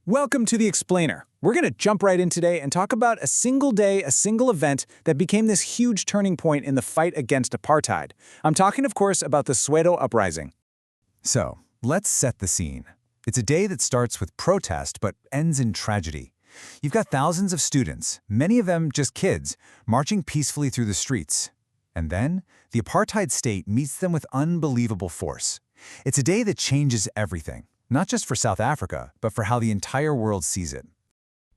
Welcome to The Explainer. We're going to jump right in today and talk about a single day, a single event that became this huge turning point in the fight against apartheid. I'm talking, of course, about the Soweto Uprising. So, let's set the scene. It's a day that starts with protest but ends in tragedy. You've got thousands of students, many of them just kids, marching peacefully through the streets. And then, the apartheid state meets them with unbelievable force. It's a day that changes everything, not just for South Africa, but for how the entire world sees it.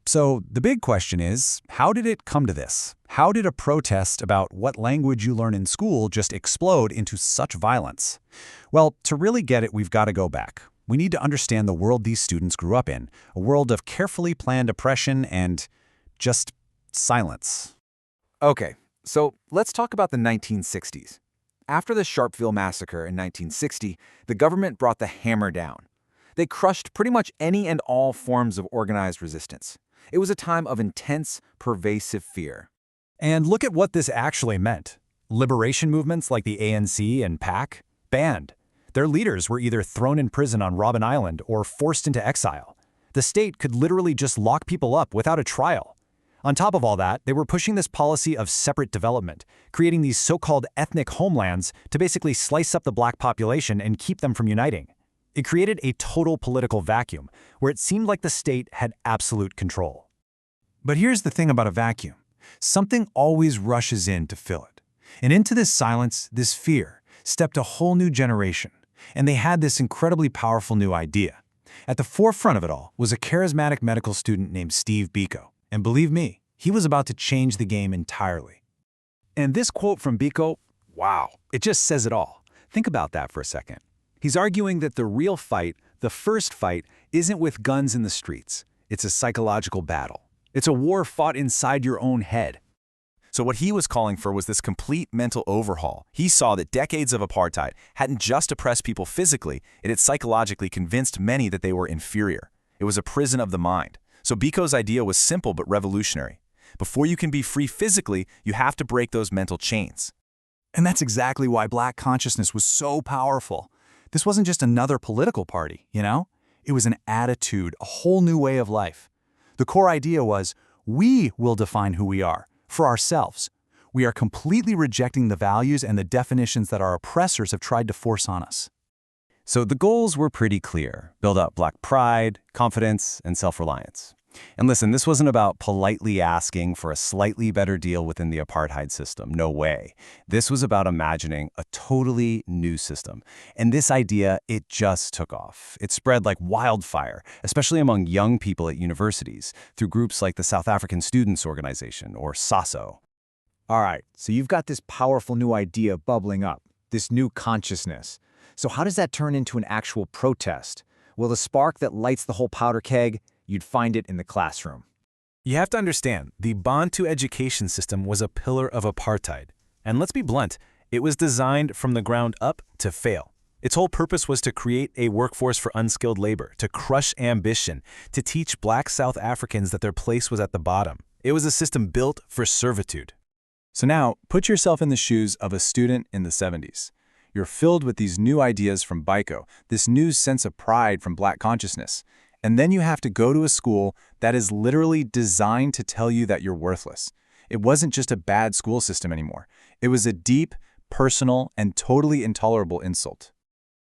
So, the big question is, how did it come to this? How did a protest about what language you learn in school just explode into such violence? Well, to really get it, we've got to go back. We need to understand the world these students grew up in, a world of carefully planned oppression and just silence. Okay, so let's talk about the 1960s. After the Sharpeville massacre in 1960, the government brought the hammer down. They crushed pretty much any and all forms of organized resistance. It was a time of intense, pervasive fear. And look at what this actually meant. Liberation movements like the ANC and PAC, banned. Their leaders were either thrown in prison on Robben Island or forced into exile. The state could literally just lock people up without a trial. On top of all that, they were pushing this policy of separate development, creating these so-called ethnic homelands to basically slice up the black population and keep them from uniting. It created a total political vacuum, where it seemed like the state had absolute control. But here's the thing about a vacuum. Something always rushes in to fill it. And into this silence, this fear, stepped a whole new generation. And they had this incredibly powerful new idea. At the forefront of it all was a charismatic medical student named Steve Biko. And believe me, he was about to change the game entirely. And this quote from Biko, wow, it just says it all. Think about that for a second. He's arguing that the real fight, the first fight, isn't with guns in the streets. It's a psychological battle. It's a war fought inside your own head. So what he was calling for was this complete mental overhaul. He saw that decades of apartheid hadn't just oppressed people physically, it had psychologically convinced many that they were inferior. It was a prison of the mind. So Biko's idea was simple but revolutionary. Before you can be free physically, you have to break those mental chains. And that's exactly why Black consciousness was so powerful. This wasn't just another political party, you know? It was an attitude, a whole new way of life. The core idea was, we will define who we are, for ourselves. We are completely rejecting the values and the definitions that our oppressors have tried to force on us. So the goals were pretty clear. Build up Black pride, confidence, and self-reliance. And listen, this wasn't about politely asking for a slightly better deal within the apartheid system. No way. This was about imagining a totally new system. And this idea, it just took off. It spread like wildfire, especially among young people at universities, through groups like the South African Students Organization, or SASO. All right, so you've got this powerful new idea bubbling up, this new consciousness. So how does that turn into an actual protest? Well, the spark that lights the whole powder keg, you'd find it in the classroom. You have to understand, the Bantu education system was a pillar of apartheid. And let's be blunt, it was designed from the ground up to fail. Its whole purpose was to create a workforce for unskilled labor, to crush ambition, to teach Black South Africans that their place was at the bottom. It was a system built for servitude. So now, put yourself in the shoes of a student in the 70s. You're filled with these new ideas from Biko, this new sense of pride from Black consciousness. And then you have to go to a school that is literally designed to tell you that you're worthless. It wasn't just a bad school system anymore. It was a deep, personal, and totally intolerable insult.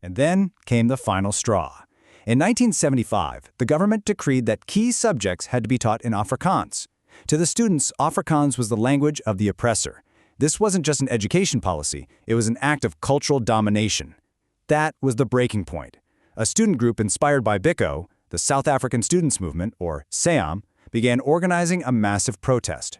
And then came the final straw. In 1975, the government decreed that key subjects had to be taught in Afrikaans. To the students, Afrikaans was the language of the oppressor. This wasn't just an education policy, it was an act of cultural domination. That was the breaking point. A student group inspired by Biko, the South African Students Movement, or SAM, began organizing a massive protest.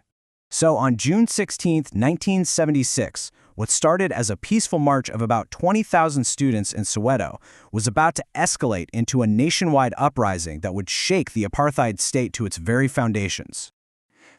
So on June 16, 1976, what started as a peaceful march of about 20,000 students in Soweto was about to escalate into a nationwide uprising that would shake the apartheid state to its very foundations.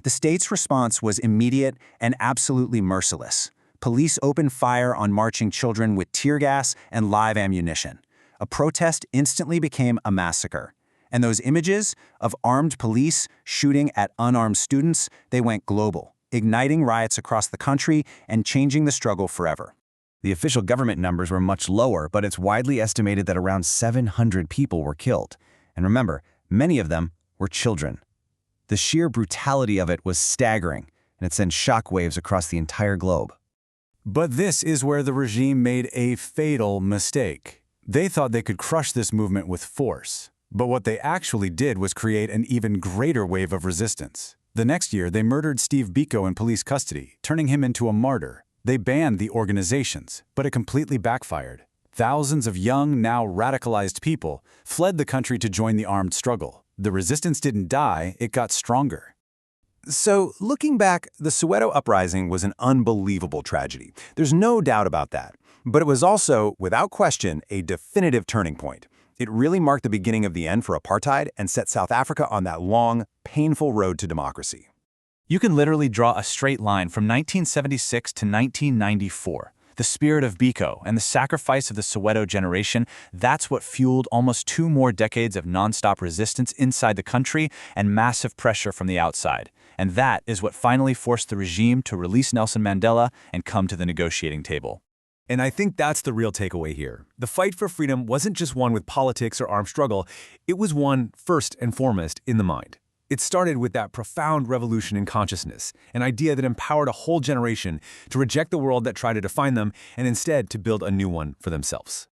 The state's response was immediate and absolutely merciless. Police opened fire on marching children with tear gas and live ammunition. A protest instantly became a massacre. And those images of armed police shooting at unarmed students, they went global, igniting riots across the country and changing the struggle forever. The official government numbers were much lower, but it's widely estimated that around 700 people were killed. And remember, Many of them were children. The sheer brutality of it was staggering, and it sent shockwaves across the entire globe. But this is where the regime made a fatal mistake. They thought they could crush this movement with force. But what they actually did was create an even greater wave of resistance. The next year, they murdered Steve Biko in police custody, turning him into a martyr. They banned the organizations, but it completely backfired. Thousands of young, now radicalized people fled the country to join the armed struggle. The resistance didn't die, it got stronger. So, looking back, the Soweto Uprising was an unbelievable tragedy. There's no doubt about that. But it was also, without question, a definitive turning point. It really marked the beginning of the end for apartheid and set South Africa on that long, painful road to democracy. You can literally draw a straight line from 1976 to 1994. The spirit of Biko and the sacrifice of the Soweto generation, that's what fueled almost 2 more decades of nonstop resistance inside the country and massive pressure from the outside. And that is what finally forced the regime to release Nelson Mandela and come to the negotiating table. And I think that's the real takeaway here. The fight for freedom wasn't just one with politics or armed struggle, it was one, first and foremost, in the mind. It started with that profound revolution in consciousness, an idea that empowered a whole generation to reject the world that tried to define them and instead to build a new one for themselves.